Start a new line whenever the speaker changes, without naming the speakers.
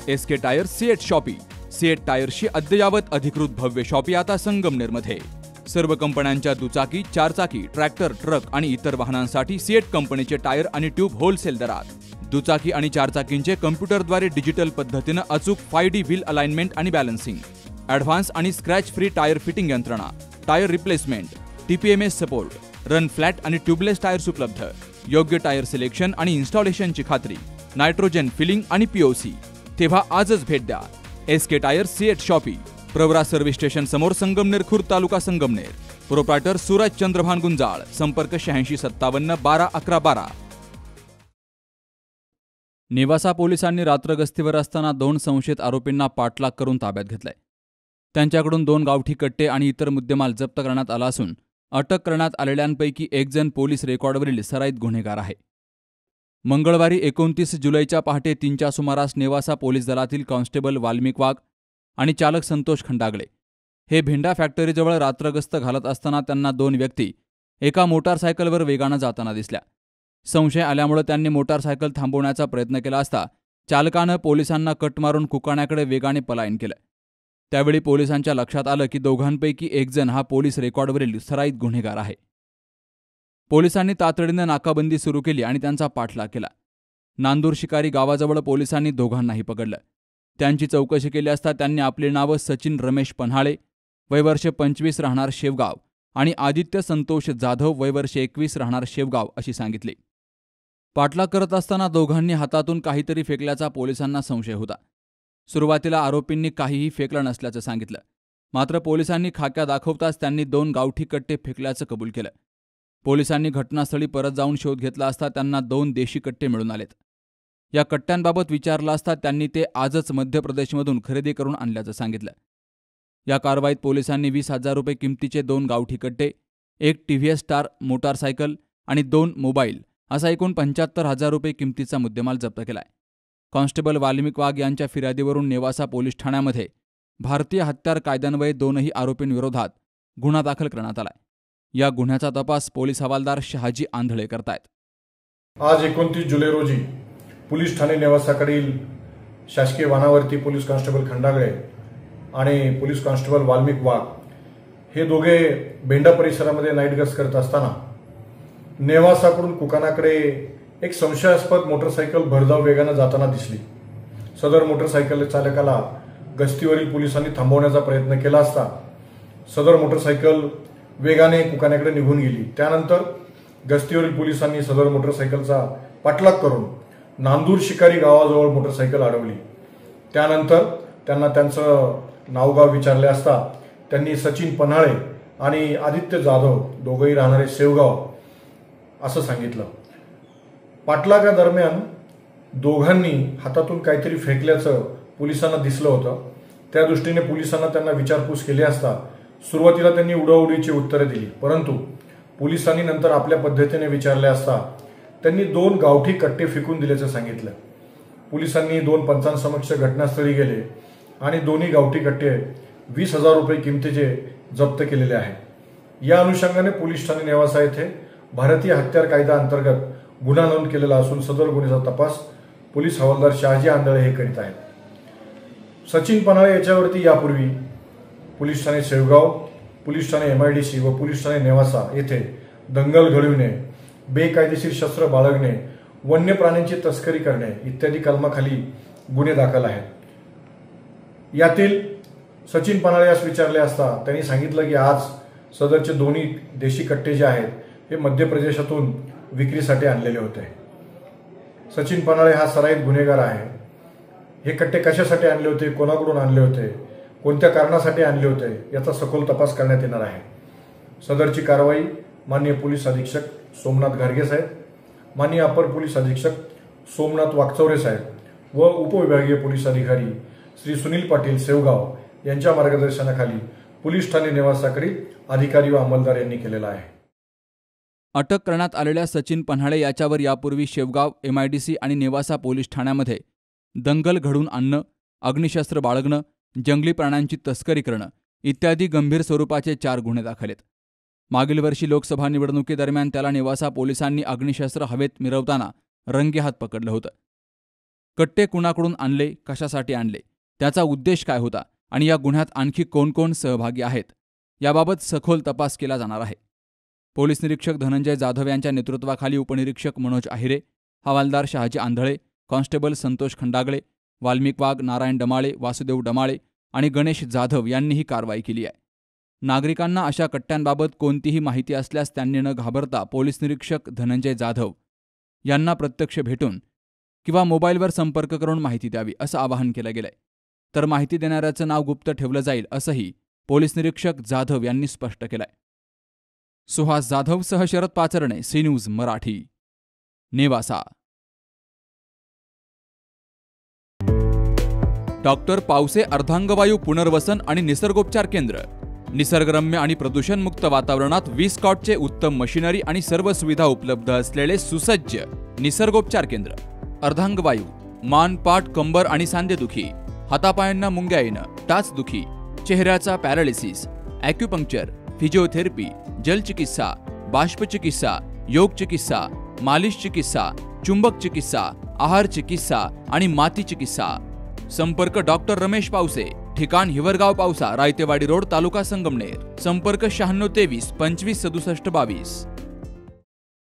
SK tyre CEAT shoppe. CEAT टायर्सची अद्ययावत अधिकृत भव्य शॉपी आता संगमनेरमध्ये। सर्व कंपन्यांच्या दुचाकी, चारचाकी, ट्रॅक्टर, ट्रक आणि इतर वाहनांसाठी सिएट कंपनीचे टायर आणि ट्यूब होलसेल दरात। दुचाकी आणि चारचाकींचे कम्प्युटरद्वारे डिजिटल पद्धतीने अचूक 5D व्हील अलाइनमेंट आणि बॅलन्सिंग, ॲडव्हान्स आणि स्क्रॅच फ्री टायर फिटिंग यंत्रणा, tyre replacement, TPMS support, run flat आणि ट्यूबलेस टायर्स उपलब्ध। योग्य टायर सिलेक्शन आणि इन्स्टॉलेशनची खात्री, नायट्रोजन फिलिंग आणि POC। तेव्हा आजच भेट द्या SK tyre CEAT shoppe, Pravara service station समोर, संगमनेर खुर्द, तालुका संगमनेर। प्रोप्रायटर सूरज चंद्रभान गुंजाळ। संपर्क 8657 12 11 12। नेवासा पोलिसांनी रात्र गस्तीवर असताना 2 संशयित आरोपींना पाठलाग करून ताब्यात घेतलाय। त्यांच्याकडून 2 गावठी कट्टे आणि इतर मुद्देमाल जप्त करण्यात आला असून अटक करण्यात आलेल्यांपैकी एक जण पोलीस रेकॉर्डवरील सराईत गुन्हेगार आहे। मंगळवारी 29 जुलैच्या पहाटे 3च्या सुमारास नेवासा पोलीस दलातील कॉन्स्टेबल वाल्मिक वाघ आणि चालक संतोष खंडागळे हे भेंडा फॅक्टरीजवळ रात्रगस्त घालत असताना त्यांना 2 व्यक्ती एका मोटारसायकलवर वेगानं जाताना दिसल्या। संशय आल्यामुळे त्यांनी मोटारसायकल थांबवण्याचा प्रयत्न केला असता चालकानं पोलिसांना कट मारून कुकाण्याकडे वेगाने पलायन केलं। त्यावेळी पोलिसांच्या लक्षात आलं की दोघांपैकी एक जण हा पोलीस रेकॉर्डवरील सराईत गुन्हेगार आहे। पोलिसांनी तातडीनं नाकाबंदी सुरू केली आणि त्यांचा पाठलाग केला। नांदूर शिकारी गावाजवळ पोलिसांनी दोघांनाही पकडलं। त्यांची चौकशी केली असता त्यांनी आपली नावं सचिन रमेश पन्हाळे, वय वर्ष 25, राहणार शेवगाव, आणि आदित्य संतोष जाधव, वय वर्ष 21, राहणार शेवगाव अशी सांगितली। पाठलाग करत असताना दोघांनी हातातून काहीतरी फेकल्याचा पोलिसांना संशय होता। सुरुवातीला आरोपींनी काहीही फेकलं नसल्याचं सांगितलं, मात्र पोलिसांनी खाक्या दाखवताच त्यांनी 2 गावठी कट्टे फेकल्याचं कबूल केलं। पोलिसांनी घटनास्थळी परत जाऊन शोध घेतला असता त्यांना 2 देशी कट्टे मिळून आलेत। या कट्ट्यांबाबत विचारलं असता त्यांनी ते आजच मध्य प्रदेशमधून खरेदी करून आणल्याचं सांगितलं। या कारवाईत पोलिसांनी 20,000 रुपये किमतीचे 2 गावठी कट्टे, एक TVS स्टार मोटारसायकल आणि 2 मोबाईल असा एकूण 75,000 रुपये किमतीचा मुद्देमाल जप्त केलाय। कॉन्स्टेबल वाल्मिक वाघ यांच्या फिर्यादीवरून नेवासा पोलीस ठाण्यामध्ये भारतीय हत्यार कायद्यान्वये 2 आरोपींविरोधात गुन्हा दाखल करण्यात आलाय। या गुन्ह्याचा तपास पोलीस हवालदार शहाजी आंधळे करतायत।
आज 29 जुलै रोजी पोलीस ठाणे नेवासाकडील शासकीय वाहनावरती पोलीस कॉन्स्टेबल खंडागळे आणि पोलीस कॉन्स्टेबल वाल्मिक वाघ हे दोघे भेंडा परिसरामध्ये नाईट गस्त करत असताना नेवासाकडून कुकानाकडे एक संशयास्पद मोटरसायकल भरधाव वेगानं जाताना दिसली। सदर मोटरसायकल चालकाला गस्तीवरील पोलिसांनी थांबवण्याचा प्रयत्न केला असता सदर मोटरसायकल वेगाने कुकाण्याकडे निघून गेली। त्यानंतर गस्तीवरील पोलिसांनी सदर मोटरसायकलचा पाठलाग करून नांदूर शिकारी गावाजवळ मोटरसायकल अडवली। त्यानंतर त्यांना त्यांचं नावगाव विचारले असता त्यांनी सचिन पन्हाळे आणि आदित्य जाधव, दोघेही राहणारे शेवगाव, असं सांगितलं। पाठलागादरम्यान दोघांनी हातातून काहीतरी फेकल्याचं पोलिसांना दिसलं होतं। त्या दृष्टीने पोलिसांना त्यांना विचारपूस केली असता सुरुवातीला त्यांनी उडवाउडवीची उत्तरे दिली, परंतु पोलिसांनी नंतर आपल्या पद्धतीने विचारले असता त्यांनी 2 गावठी कट्टे फेकून दिल्याचं सांगितलं। पोलिसांनी 2 पंचांसमक्ष घटनास्थळी गेले आणि 2 गावठी कट्टे 20,000 रुपये किमतीचे जप्त केलेले आहेत। या अनुषंगाने पोलीस ठाणे नेवासा येथे भारतीय हत्यार कायदा अंतर्गत गुन्हा नोंद केलेला असून सदर गुन्ह्याचा तपास पोलीस हवालदार शहाजी आंधळे हे करीत आहेत। सचिन पन्हाळे याच्यावरती यापूर्वी police Thane Shevgaon, police Thane MIDC व पोलीस ठाणे नेवासा येथे दंगल घडविणे, बेकायदेशीर शस्त्र बाळगणे, वन्य प्राण्यांची तस्करी करणे इत्यादी कलमाखाली गुन्हे दाखल आहेत। यातील सचिन पन्हाळे यास विचारले असता त्यांनी सांगितलं की आज सदरचे 2 देशी कट्टे जे आहेत हे मध्य प्रदेशातून विक्रीसाठी आणलेले होते। सचिन पन्हाळे हा सराईत गुन्हेगार आहे। हे कट्टे कशासाठी आणले होते, कोणाकडून आणले होते, कोणत्या कारणासाठी आणले होते याचा सखोल तपास करण्यात येणार आहे। सदरची कारवाई माननीय पोलीस अधीक्षक सोमनाथ घारगे साहेब, माननीय अपर पोलीस अधीक्षक सोमनाथ वाकचौरे साहेब व उपविभागीय पोलीस अधिकारी श्री सुनील पाटील शेवगाव यांच्या मार्गदर्शनाखाली पोलीस ठाणे नेवासाकडील अधिकारी व अंमलदार यांनी केलेला आहे।
अटक करण्यात आलेल्या सचिन पन्हाळे याच्यावर यापूर्वी शेवगाव, MIDC आणि नेवासा पोलीस ठाण्यामध्ये दंगल घडवून आणणं, अग्निशस्त्र बाळगणं, जंगली प्राण्यांची तस्करी करणं इत्यादी गंभीर स्वरूपाचे 4 गुन्हे दाखल आहेत। मागील वर्षी लोकसभा निवडणुकीदरम्यान त्याला नेवासा पोलिसांनी अग्निशस्त्र हवेत मिरवताना रंगेहात पकडलं होतं। कट्टे कुणाकडून आणले, कशासाठी आणले, त्याचा उद्देश काय होता आणि या गुन्ह्यात आणखी कोण कोण सहभागी आहेत याबाबत सखोल तपास केला जाणार आहे. पोलीस निरीक्षक धनंजय जाधव यांच्या नेतृत्वाखाली उपनिरीक्षक मनोज आहिरे, हवालदार शहाजी आंधळे, कॉन्स्टेबल संतोष खंडागळे, वाल्मिक वाघ, नारायण डमाळे, वासुदेव डमाळे आणि गणेश जाधव यांनी ही कारवाई केली आहे. नागरिकांना अशा कट्ट्यांबाबत कोणतीही माहिती असल्यास त्यांनी न घाबरता पोलीस निरीक्षक धनंजय जाधव यांना प्रत्यक्ष भेटून किंवा मोबाईलवर संपर्क करून माहिती द्यावी असं आवाहन केलं गेलंय. तर माहिती देणाऱ्याचं नाव गुप्त ठेवलं जाईल असंही पोलीस निरीक्षक जाधव यांनी स्पष्ट केलंय. सुहास जाधवसह Sharad Pacharne, C news Marathi, Nevasa. Doctor Pawase अर्धांगवायू पुनर्वसन आणि निसर्गोपचार केंद्र. निसर्गरम्य आणि प्रदूषणमुक्त वातावरणात 20 कॉटचे उत्तम मशिनरी आणि सर्व सुविधा उपलब्ध असलेले सुसज्ज निसर्गोपचार केंद्र. अर्धांगवायू, मान, पाठ, कंबर आणि सांधेदुखी, हातापायांना मुंग्या येणं, टाचदुखी, चेहऱ्याचा पॅरालिसिस, ॲक्युपंक्चर, फिजिओथेरपी, जलचिकित्सा, बाष्पचिकित्सा, योग चिकित्सा, मालिश चिकित्सा, चुंबक चिकित्सा, आहार चिकित्सा आणि माती चिकित्सा. संपर्क डॉक्टर रमेश पावसे, ठिकाण हिवरगाव पावसा, रायतेवाडी रोड, तालुका संगमनेर. संपर्क 9623 25 67 22.